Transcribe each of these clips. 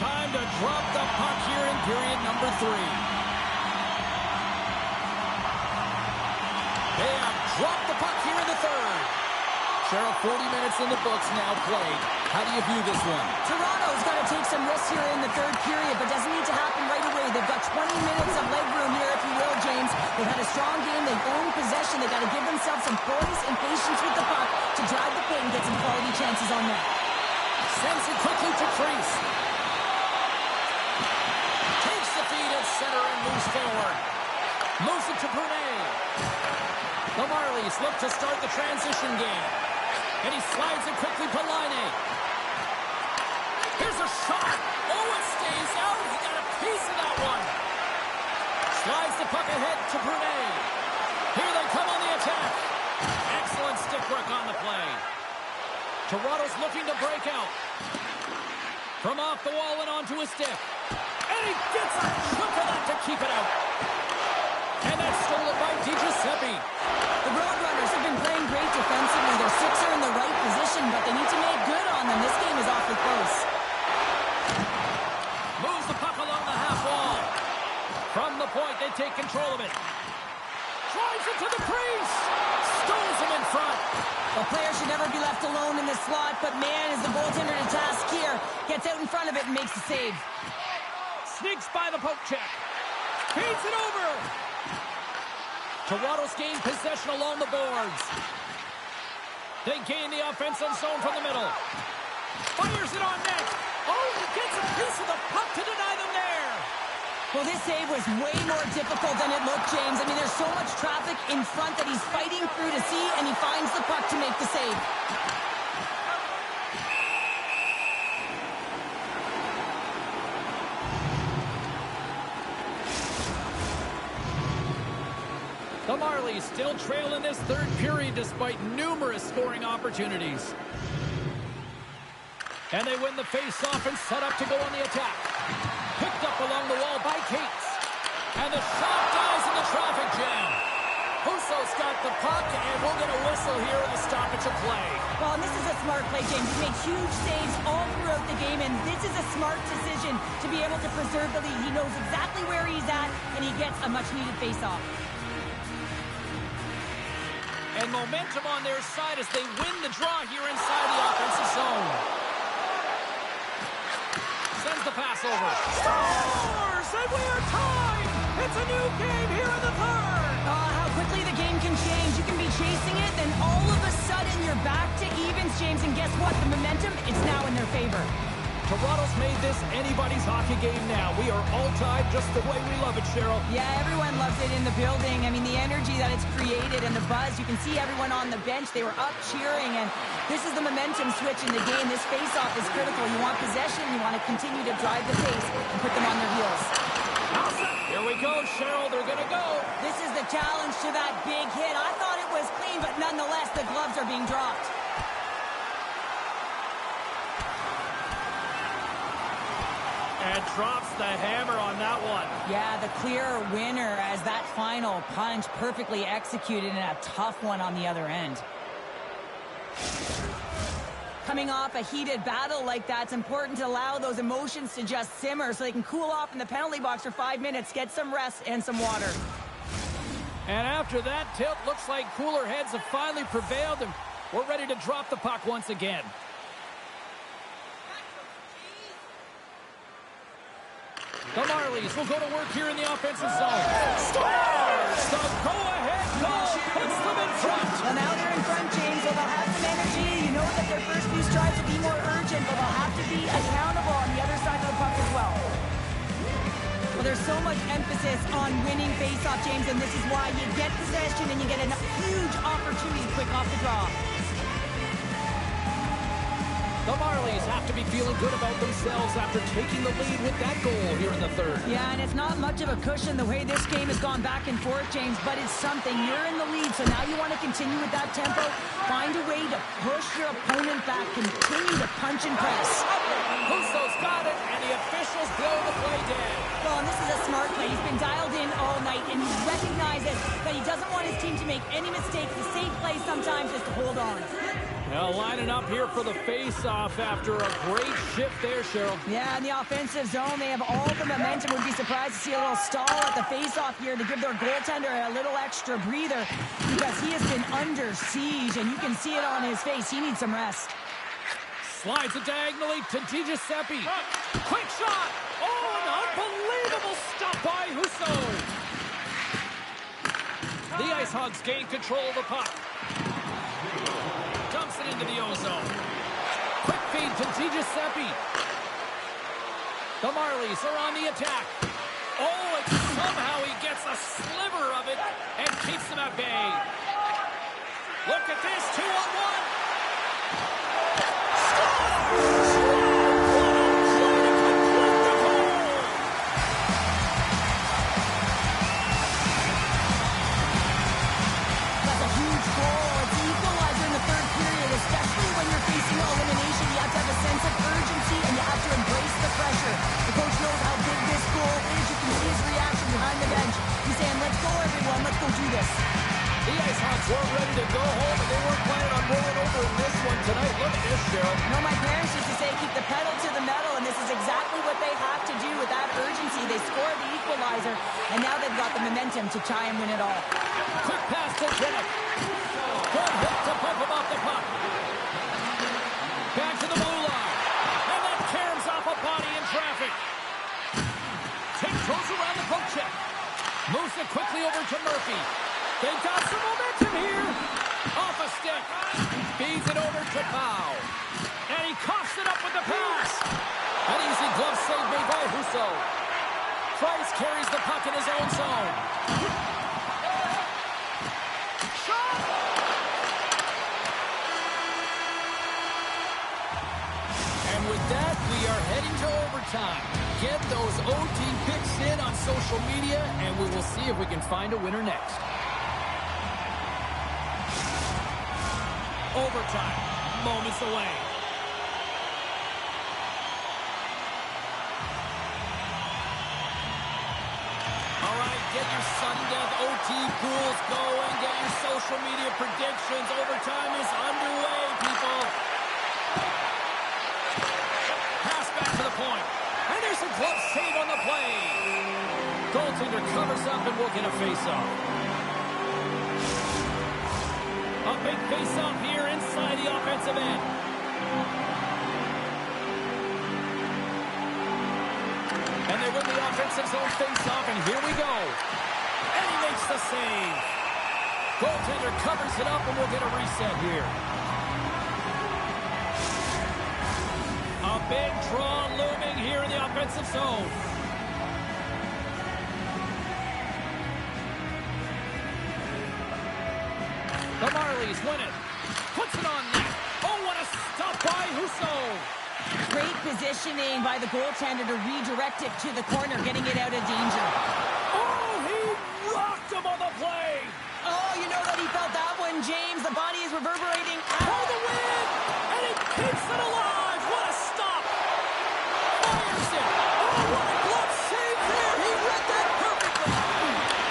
time to drop the puck here in period number 3. They have dropped the puck here in the third. Cheryl, 40 minutes in the books now played. How do you view this one? Toronto's got to take some risks here in the third period, but doesn't need to happen right away. They've got 20 minutes of leg room here, if you will, James. They've had a strong game. They've owned possession. They've got to give themselves some poise and patience with the puck to drive the paint and get some quality chances on net. Sends it quickly to crease. Takes the feed at center and moves forward. Moves it to Brunet. The Marlies look to start the transition game. And he slides it quickly to Laine. Here's a shot. Oh, it stays out. He got a piece of that one. Slides the puck ahead to Brunet. Here they come on the attack. Excellent stick work on the play. Toronto's looking to break out. From off the wall and onto his stick. And he gets a chunk of that to keep it out. And that's stolen by DiGiuseppe. The Roadrunners have been playing great defensively. Their six are in the right position, but they need to make good on them. This game is awfully close. Moves the puck along the half wall. From the point, they take control of it. Drives it to the crease. Stones him in front. The player should never be left alone in the slot, but man, is the goaltender to task here. Gets out in front of it and makes the save. Sneaks by the poke check. Feeds it over. Toronto's gained possession along the boards. They gain the offensive zone from the middle. Fires it on net. Oh, he gets a piece of the puck to deny them there. Well, this save was way more difficult than it looked, James. I mean, there's so much traffic in front that he's fighting through to see, and he finds the puck to make the save. The Marlies still trail in this third period despite numerous scoring opportunities. And they win the face-off and set up to go on the attack. Picked up along the wall by Cates. And the shot dies in the traffic jam. Husso's got the puck, and we'll get a whistle here in the stoppage of play. Well, and this is a smart play, James. He makes huge saves all throughout the game, and this is a smart decision to be able to preserve the lead. He knows exactly where he's at, and he gets a much-needed face-off. And momentum on their side as they win the draw here inside the offensive zone. Sends the pass over. Scores! And we are tied! It's a new game here in the third! How quickly the game can change. You can be chasing it, then all of a sudden you're back to evens, James. And guess what? The momentum, it's now in their favor. Toronto's made this anybody's hockey game now. We are all tied just the way we love it, Cheryl. Yeah, everyone loves it in the building. I mean, the energy that it's created and the buzz. You can see everyone on the bench. They were up cheering, and this is the momentum switch in the game. This face-off is critical. You want possession. You want to continue to drive the pace and put them on their heels. Here we go, Cheryl. They're going to go. This is the challenge to that big hit. I thought it was clean, but nonetheless, the gloves are being dropped. And drops the hammer on that one. Yeah, the clear winner as that final punch perfectly executed and a tough one on the other end. Coming off a heated battle like that, it's important to allow those emotions to just simmer so they can cool off in the penalty box for 5 minutes, get some rest and some water. And after that tilt, looks like cooler heads have finally prevailed, and we're ready to drop the puck once again. The Marlies will go to work here in the offensive zone. Scores! The go-ahead goal puts them in front. Well, now they're in front, James. Well, they'll have some energy. You know that their first few strides will be more urgent, but they'll have to be accountable on the other side of the puck as well. Well, there's so much emphasis on winning face-off, James, and this is why you get possession and you get a huge opportunity quick off the draw. The Marlies have to be feeling good about themselves after taking the lead with that goal here in the third. Yeah, and it's not much of a cushion the way this game has gone back and forth, James, but it's something. You're in the lead, so now you want to continue with that tempo. Find a way to push your opponent back. Continue to punch and press. Husso's got it, and the officials blow the play dead. Well, and this is a smart play. He's been dialed in all night, and he recognizes that he doesn't want his team to make any mistakes. The safe play sometimes is to hold on. Now lining up here for the face-off after a great shift there, Cheryl. Yeah, in the offensive zone, they have all the momentum. Would be surprised to see a little stall at the face-off here to give their goaltender a little extra breather because he has been under siege, and you can see it on his face. He needs some rest. Slides it diagonally to DiGiuseppe. Quick shot! Oh, an unbelievable stop by Husso. The Ice Hogs gain control of the puck. Dumps it into the ozone. Quick feed to DiGiuseppe. The Marlies are on the attack. Oh, and somehow he gets a sliver of it and keeps them at bay. Look at this, 2-on-1. Especially when you're facing elimination, you have to have a sense of urgency and you have to embrace the pressure. The coach knows how big this goal is. You can see his reaction behind the bench. He's saying, let's go everyone, let's go do this. The Ice Hogs weren't ready to go home and they weren't planning on rolling over in this one tonight. Look at this, Cheryl. You know, my parents used to say, keep the pedal to the metal, and this is exactly what they have to do with that urgency. They scored the equalizer, and now they've got the momentum to try and win it all. Quick pass to Bennett. Good hit to pump him off the puck. Back to the blue line. And that caroms off a body in traffic. Tiptoes around the poke check. Moves it quickly over to Murphy. They've got some momentum here. Off a stick. Feeds it over to Bow. And he coughs it up with the pass. An easy glove save made by Husso. Price carries the puck in his own zone. Shot! And with that, we are heading to overtime. Get those OT picks in on social media, and we will see if we can find a winner next. Overtime, moments away. All right, get your sudden death OT pools going. Get your social media predictions. Overtime is underway, people. Pass back to the point. And there's a glove save on the play. Goaltender covers up and we'll get a face-off. A big face-off here inside the offensive end. And they win the offensive zone face-off, and here we go. And he makes the save. Goaltender covers it up, and we'll get a reset here. A big draw looming here in the offensive zone. The Marlies win it. Puts it on net. Oh, what a stop by Husso. Great positioning by the goaltender to redirect it to the corner, getting it out of danger. Oh, he rocked him on the play. Oh, you know that he felt that one, James. The body is reverberating. For the win. And he keeps it alive. What a stop. Fires it. Oh, what a glove save there. He read that perfectly.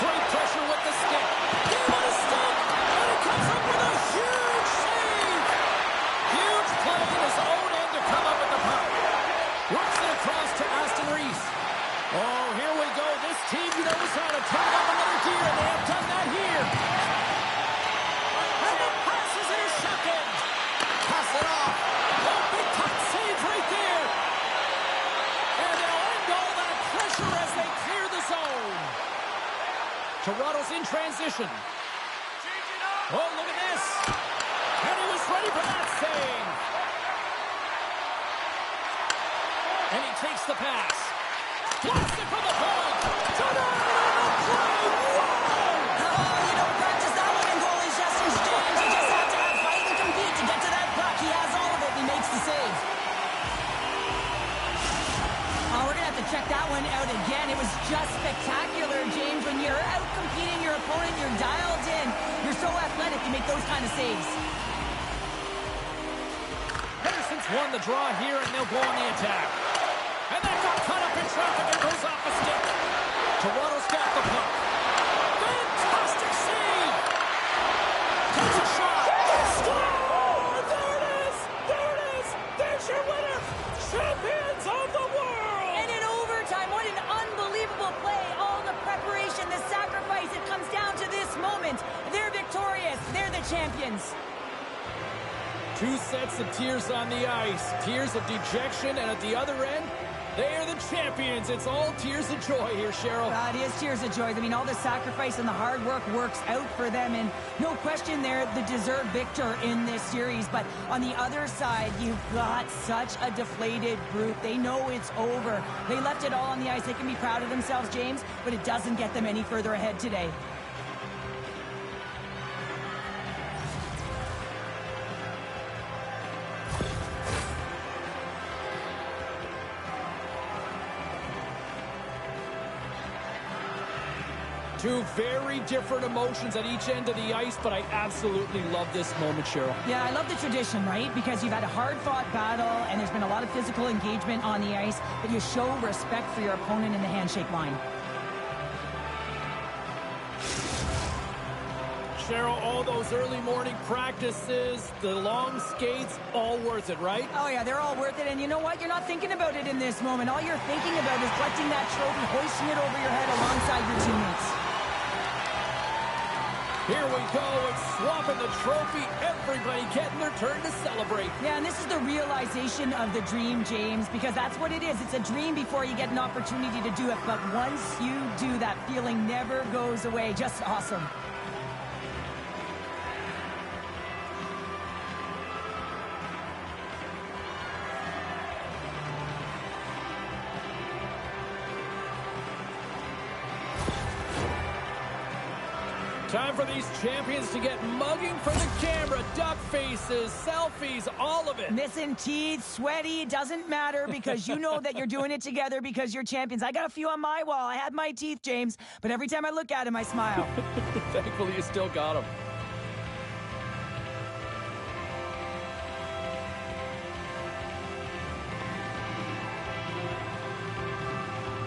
Great pressure with the stick. Game on a stick. And he comes up with a huge save. Huge play in his own end to come up with the puck. Works it across to Aston Reese. Oh, here we go. This team knows how to turn up another gear, and they have done that here. And the pass is intercepted. Pass it off. Oh, big puck save right there. And they'll end all that pressure as they clear the zone. Toronto's in transition. Oh, look at this. And he was ready for that save. And he takes the pass. Blasts it from the point. Tonight on the play. Whoa! Oh, you don't practice that one in goalie gestures, James. You just have to have fight and compete to get to that puck. He has all of it, and he makes the save. Oh, we're going to have to check that one out again. It was just spectacular, James. When you're out competing your opponent, you're dialed in. You're so athletic, you make those kind of saves. Henderson's won the draw here, and they'll go on the attack. And that got caught up in traffic and goes off the stick. Toronto's got the puck. Fantastic save. Takes a shot. They score! There champions. Two sets of tears on the ice. Tears of dejection, and at the other end, they are the champions. It's all tears of joy here, Cheryl. It is tears of joy. I mean, all the sacrifice and the hard work works out for them, and no question they're the deserved victor in this series. But on the other side, you've got such a deflated group. They know it's over. They left it all on the ice. They can be proud of themselves, James, but it doesn't get them any further ahead today. Two very different emotions at each end of the ice, but I absolutely love this moment, Cheryl. Yeah, I love the tradition, right? Because you've had a hard-fought battle, and there's been a lot of physical engagement on the ice, but you show respect for your opponent in the handshake line. Cheryl, all those early morning practices, the long skates, all worth it, right? Oh, yeah, they're all worth it. And you know what? You're not thinking about it in this moment. All you're thinking about is collecting that trophy, hoisting it over your head alongside your teammates. Here we go, it's swapping the trophy. Everybody getting their turn to celebrate. Yeah, and this is the realization of the dream, James, because that's what it is. It's a dream before you get an opportunity to do it. But once you do, that feeling never goes away. Just awesome. Time for these champions to get mugging for the camera. Duck faces, selfies, all of it. Missing teeth, sweaty, doesn't matter because you know that you're doing it together because you're champions. I got a few on my wall. I had my teeth, James, but every time I look at him, I smile. Thankfully, you still got them.